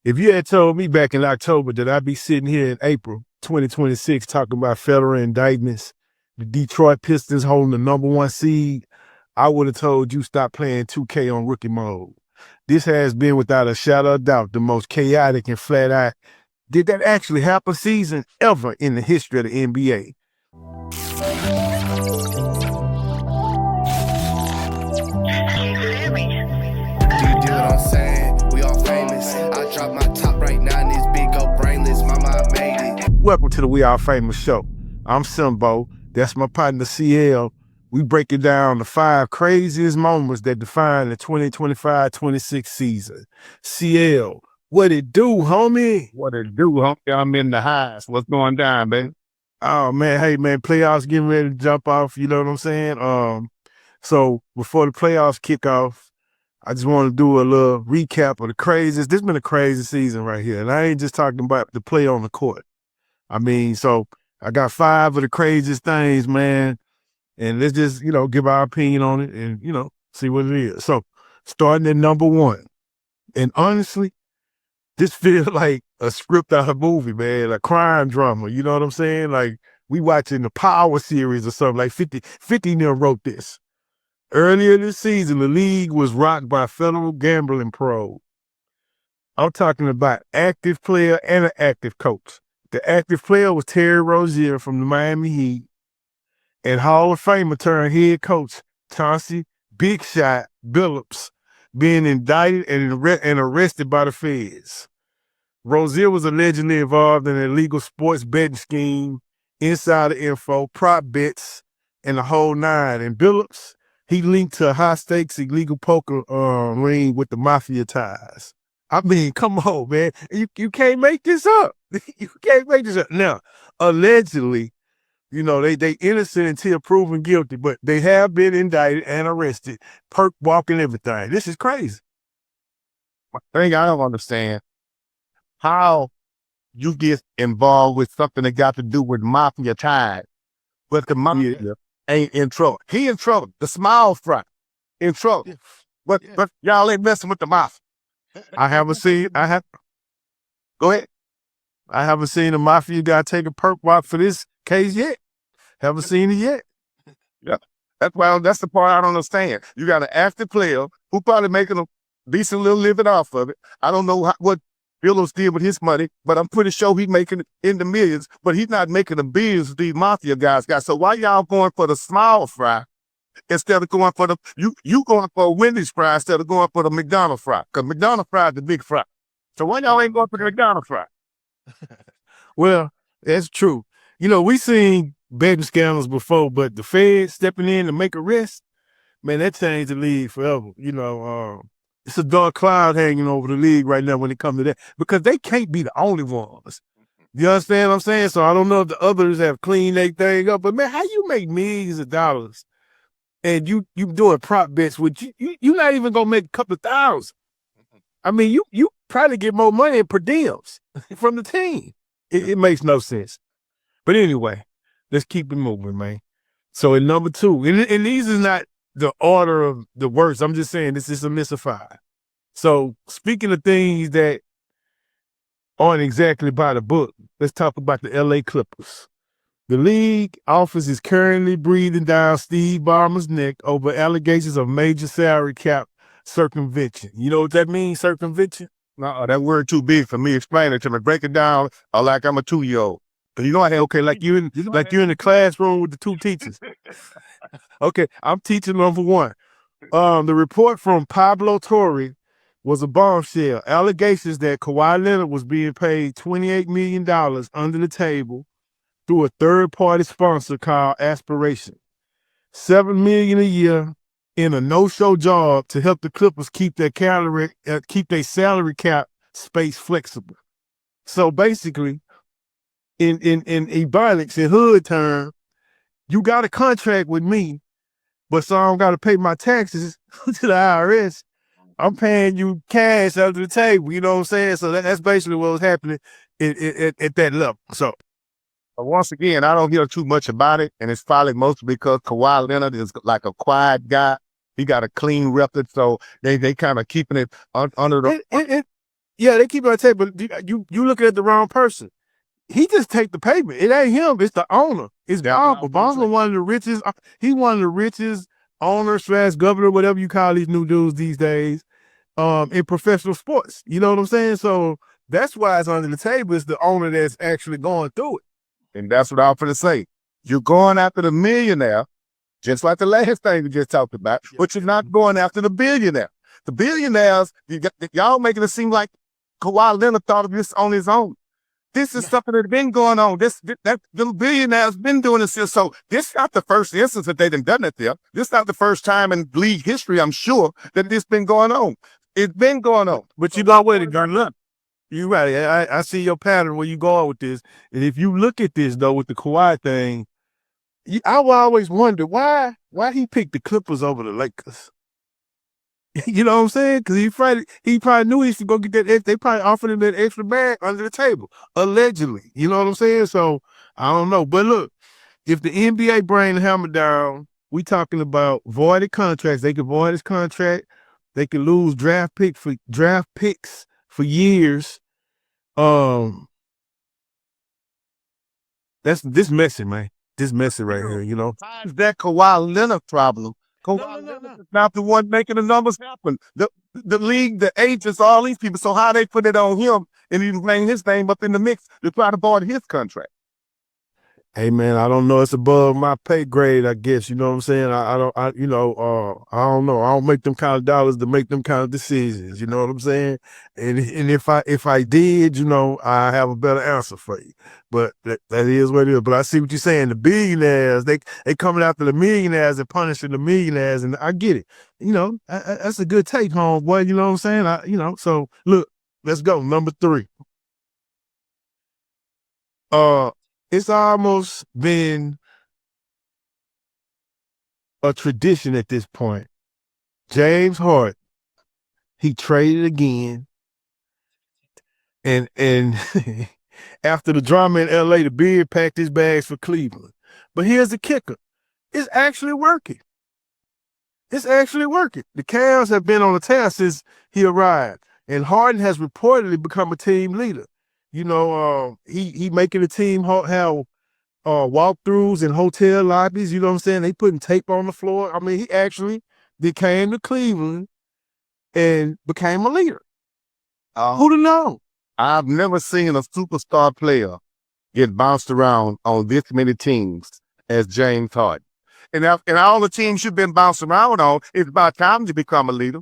If you had told me back in October that I'd be sitting here in April 2026 talking about federal indictments, the Detroit Pistons holding the #1 seed, I would have told you stop playing 2K on rookie mode. This has been, without a shadow of doubt, the most chaotic and flat eye. Did that actually happen season ever in the history of the NBA? Do you get what I'm saying? We all famous. I drop my top right now and this big old brainless. Mama, I made it. Welcome to the We Are Famous show. I'm Simbo. That's my partner CL. We break it down the 5 craziest moments that define the 2025-26 season. CL, what it do, homie? What it do, homie? I'm in the highs. What's going down, baby? Oh man, hey man, playoffs getting ready to jump off. You know what I'm saying? So before the playoffs kick off, I just want to do a little recap of the craziest. This has been a crazy season right here, and I ain't just talking about the play on the court. I mean, so I got 5 of the craziest things, man, and let's just give our opinion on it and see what it is. So starting at number 1, and honestly, this feels like a script out of a movie, man, a crime drama. You know what I'm saying? Like we watching the Power series or something. Like 50 them wrote this. Earlier this season, the league was rocked by federal gambling probe. I'm talking about active player and an active coach. The active player was Terry Rozier from the Miami Heat, and Hall of Famer turned head coach Chauncey Big Shot Billups being indicted and arrested by the feds. Rozier was allegedly involved in an illegal sports betting scheme, insider info, prop bets, and the whole nine. And Billups, he linked to a high-stakes illegal poker ring with the mafia ties. I mean, come on, man. You can't make this up. You can't make this up. Now, allegedly, they innocent until proven guilty, but they have been indicted and arrested, perk walking everything. This is crazy. One thing I don't understand, how you get involved with something that got to do with mafia ties, but the mafia ain't in trouble. He in trouble. The small fry in trouble. But y'all ain't messing with the mafia. Go ahead. I haven't seen a mafia guy take a perk walk for this case yet. Haven't seen it yet. Yeah. That's the part I don't understand. You got an active player who probably making a decent little living off of it. I don't know what Billups did with his money, but I'm pretty sure he's making it in the millions, but he's not making the billions these mafia guys got. So why y'all going for the small fry instead of going for you going for a Wendy's fry instead of going for the McDonald's fry? Because McDonald's fry is the big fry. So why y'all ain't going for the McDonald's fry? Well, that's true. We seen betting scandals before, but the Fed stepping in to make arrests, man, that changed the league forever. It's a dark cloud hanging over the league right now when it comes to that, because they can't be the only ones. You understand what I'm saying? So I don't know if the others have cleaned their thing up, but man, how you make millions of dollars and you doing prop bets with you're not even gonna make a couple of thousand. I mean, you probably get more money in per diems from the team. It makes no sense. But anyway, let's keep it moving, man. So in number 2, and these is not the order of the worst. I'm just saying this is a misafire. So speaking of things that aren't exactly by the book, let's talk about the LA Clippers. The league office is currently breathing down Steve Ballmer's neck over allegations of major salary cap circumvention. You know what that means, circumvention? No, that word too big for me. Explain it to me. Break it down like I'm a 2-year-old. Okay, like you're in the classroom with the 2 teachers. Okay, I'm teaching number 1. The report from Pablo Torre was a bombshell. Allegations that Kawhi Leonard was being paid $28 million under the table through a third-party sponsor called Aspiration. $7 million a year in a no-show job to help the Clippers keep their salary cap space flexible. So basically, in ebonics, in hood term, you got a contract with me, but so I don't got to pay my taxes to the IRS. I'm paying you cash under the table. You know what I'm saying? So that's basically what was happening at that level. So once again, I don't hear too much about it, and it's probably mostly because Kawhi Leonard is like a quiet guy. He got a clean record, so they kind of keeping it under the. Yeah, they keep it on the table, but you looking at the wrong person. He just take the payment. It ain't him. It's the owner. It's Ballmer. Ballmer one of the richest. He one of the richest owners / governor, whatever you call these new dudes these days. In professional sports, you know what I'm saying? So that's why it's under the table. It's the owner that's actually going through it. And that's what I'm going to say. You're going after the millionaire, just like the last thing we just talked about, but you're not going after the billionaire. The billionaires, y'all making it seem like Kawhi Leonard thought of this on his own. This is something that's been going on. That the billionaire's been doing this here. So this is not the first instance that they've done it there. This is not the first time in league history, I'm sure, that this been going on. It's been going on. But you know what it done up. You right. I see your pattern where you going with this. And if you look at this though with the Kawhi thing, I will always wonder why he picked the Clippers over the Lakers. You know what I'm saying? Because he probably knew he should go get that. They probably offered him that extra bag under the table, allegedly. You know what I'm saying? So I don't know. But look, if the NBA bring the hammer down, we talking about voided contracts. They could void his contract. They could lose draft picks for years. That's this messy, man. This messy right here. You know. Is that Kawhi Leonard problem? Kawhi Leonard is not the one making the numbers happen. The league, the agents, all these people. So how they put it on him and even bring his name up in the mix to try to void his contract? Hey man, I don't know. It's above my pay grade, I guess. You know what I'm saying? I don't know. I don't make them kind of dollars to make them kind of decisions. You know what I'm saying? And if I did, you know, I have a better answer for you. But that is what it is. But I see what you're saying. The billionaires, they coming after the millionaires and punishing the millionaires, and I get it. You know, that's a good take home, boy. You know what I'm saying? So look, let's go. Number 3. It's almost been a tradition at this point. James Hart, he traded again. And after the drama in LA, the Beard packed his bags for Cleveland. But here's the kicker. It's actually working. It's actually working. The Cavs have been on the tear since he arrived. And Harden has reportedly become a team leader. You know, he making the team have walkthroughs in hotel lobbies, you know what I'm saying? They putting tape on the floor. I mean, he actually came to Cleveland and became a leader. Who'd have known? I've never seen a superstar player get bounced around on this many teams as James Harden. And all the teams you've been bounced around on, it's about time to become a leader.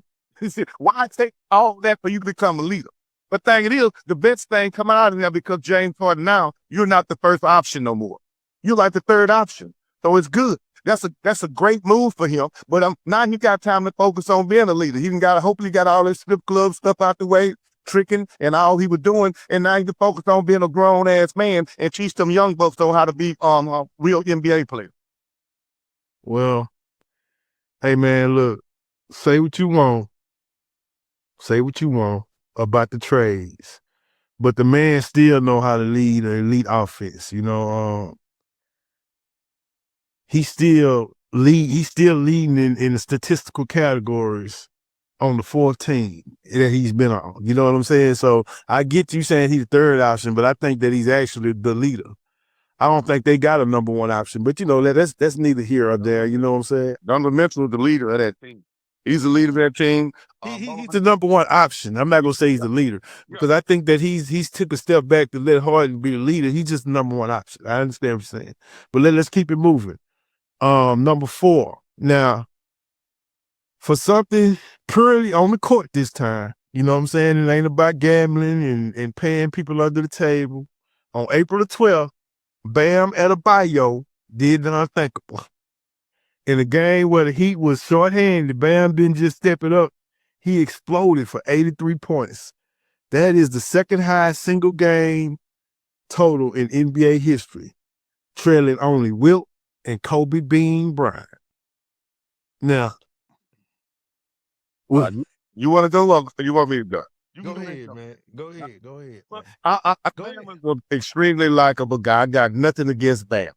Why take all that for you to become a leader? But thing it is, the best thing coming out of there because James Harden now, you're not the first option no more. You're like the third option. So it's good. That's a great move for him. But now he got time to focus on being a leader. He hopefully got all this strip club stuff out the way, tricking and all he was doing. And now he can focus on being a grown ass man and teach them young bucks on how to be real NBA players. Well, hey man, look, say what you want. Say what you want about the trades. But the man still know how to lead an elite offense. You know, he's still leading in the statistical categories on the 4th team that he's been on. You know what I'm saying? So I get you saying he's the third option, but I think that he's actually the leader. I don't think they got a number 1 option, but you know, that's neither here or there. You know what I'm saying? Donovan Mitchell is the leader of that team. He's the leader of that team. He's the number 1 option. I'm not gonna say he's the leader because I think that he's took a step back to let Harden be the leader. He's just the number 1 option. I understand what you're saying, but let's keep it moving. Number 4. Now, for something purely on the court this time, you know what I'm saying? It ain't about gambling and paying people under the table. On April the 12th, Bam Adebayo did the unthinkable. In a game where the Heat was shorthanded, Bam didn't just step it up. He exploded for 83 points. That is the second highest single game total in NBA history, trailing only Wilt and Kobe Bean Bryant. Now, you want to go long or you want me to go? Go ahead, man. Go ahead. I Bam is an extremely likable guy. I got nothing against Bam.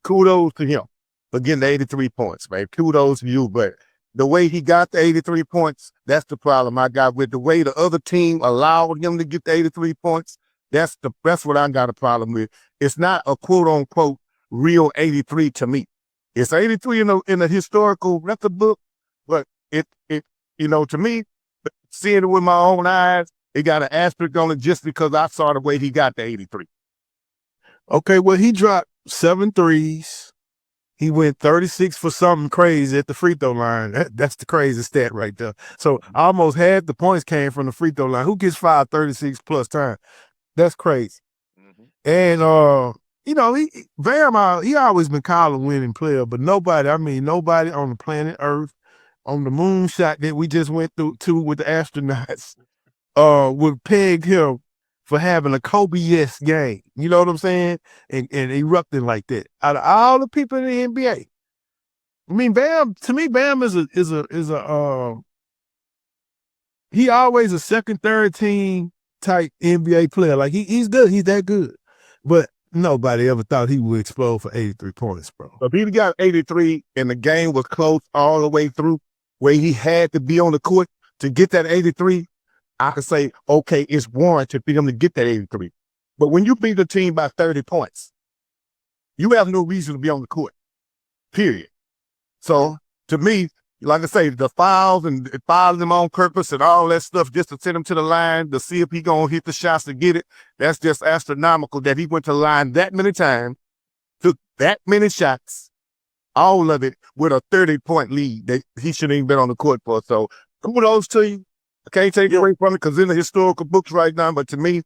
Kudos to him for getting 83 points, man. Kudos to you, but the way he got the 83 points, that's the problem I got with the way the other team allowed him to get the 83 points. That's what I got a problem with. It's not a quote unquote real 83 to me. It's 83 in the historical record book, but it to me, seeing it with my own eyes, it got an asterisk on it just because I saw the way he got the 83. Okay, well, he dropped 7 threes. He went 36 for something crazy at the free throw line. That's the crazy stat right there. So almost half the points came from the free throw line. Who gets 36 plus time? That's crazy. And Bam, he always been called a winning player, but nobody on the planet Earth, on the moon shot that we just went through with the astronauts, would peg him for having a Kobe-esque game. You know what I'm saying? And erupting like that. Out of all the people in the NBA, I mean, Bam is he always a second, third team type NBA player. Like he's good. He's that good. But nobody ever thought he would explode for 83 points, bro. If he got 83 and the game was close all the way through, where he had to be on the court to get that 83, I could say, okay, it's warranted for him to get that 83. But when you beat the team by 30 points, you have no reason to be on the court, period. So to me, like I say, the fouls and fouling him on purpose and all that stuff just to send him to the line to see if he gonna hit the shots to get it, that's just astronomical that he went to the line that many times, took that many shots, all of it with a 30-point lead that he shouldn't even been on the court for. So kudos to you. I can't take it away from it because in the historical books right now, but to me,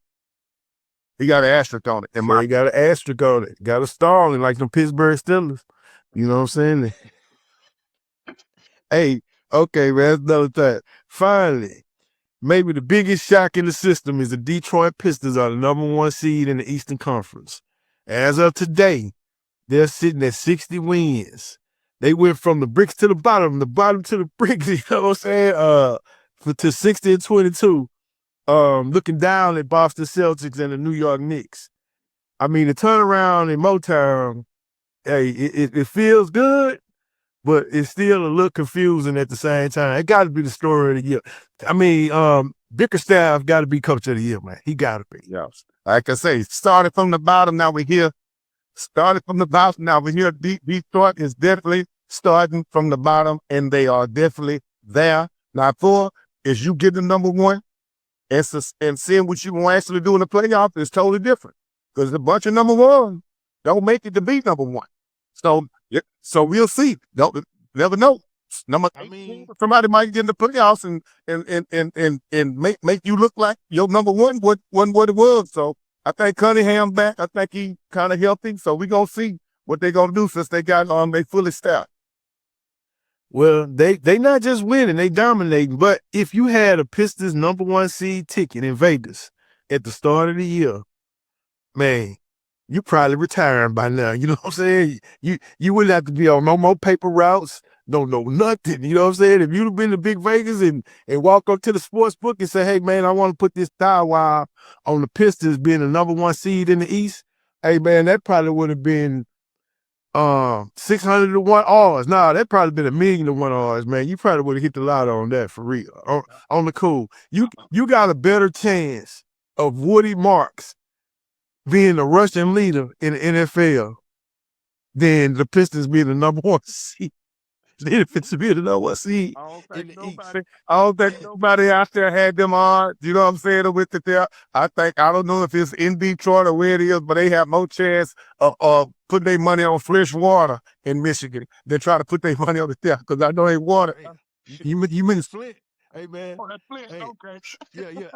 he got an asterisk on it. He got an asterisk on it. Got a star on it like them Pittsburgh Steelers. You know what I'm saying? Hey, okay, man, that's another thing. Finally, maybe the biggest shock in the system is the Detroit Pistons are the #1 seed in the Eastern Conference. As of today, they're sitting at 60 wins. They went from the bricks to the bottom to the bricks, you know what I'm saying? To 60-22, looking down at Boston Celtics and the New York Knicks. I mean, the turnaround in Motown, hey, it feels good, but it's still a little confusing at the same time. It got to be the story of the year. I mean, Bickerstaff got to be coach of the year, man. He got to be. Yeah. Like I say, started from the bottom, now we're here. Started from the bottom, now we're here. Detroit is definitely starting from the bottom, and they are definitely there. Now, is you get the #1 and seeing what you can actually do in the playoffs is totally different. Because a bunch of #1 don't make it to be #1. So we'll see. Never know. Somebody might get in the playoffs and make you look like your #1 wasn't what it was. So I think Cunningham back. I think he kind of healthy. So we're gonna see what they're gonna do since they got they fully staffed. Well, they not just winning, they dominating. But if you had a Pistons #1 seed ticket in Vegas at the start of the year, man, you probably retiring by now. You know what I'm saying? You wouldn't have to be on no more paper routes, no nothing. You know what I'm saying? If you'd have been to Big Vegas and walk up to the sports book and say, hey, man, I want to put this wire on the Pistons being the #1 seed in the East, hey, man, that probably would have been 600 to 1 odds. Nah, that probably been 1,000,000 to 1 odds, man. You probably would have hit the lotto on that for real. On the cool. You got a better chance of Woody Marks being the rushing leader in the NFL than the Pistons being the #1 seed. Then if it's being the #1 seed. I don't think nobody out there had them on, you know what I'm saying, with it there. I don't know if it's in Detroit or where it is, but they have more chance of putting their money on fresh water in Michigan than try to put their money on it there, because I know they water. You mean Flint? Hey, man. Oh, that's Flint, Hey, okay. Yeah.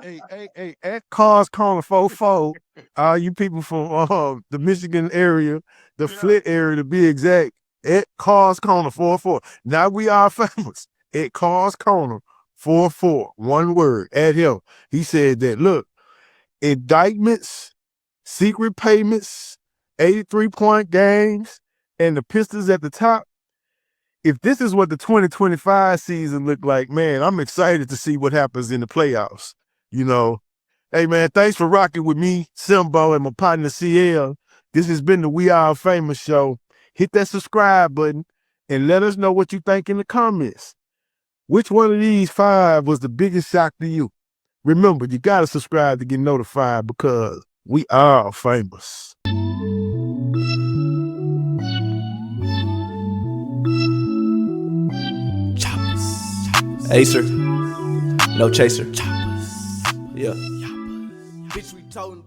Hey, at Cars Corner 44, all you people from the Michigan area, the Flint area to be exact, at Cars Corner 44. Now we are famous. At Cars Corner 44, one word, at him. He said that, look, indictments, secret payments, 83-point games, and the Pistons at the top. If this is what the 2025 season looked like, man, I'm excited to see what happens in the playoffs. You know, hey, man, thanks for rocking with me, Simbo, and my partner, CL. This has been the We Are Famous show. Hit that subscribe button and let us know what you think in the comments. Which one of these 5 was the biggest shock to you? Remember, you got to subscribe to get notified because we are famous. Acer, no chaser. Yeah. Bitch, we toting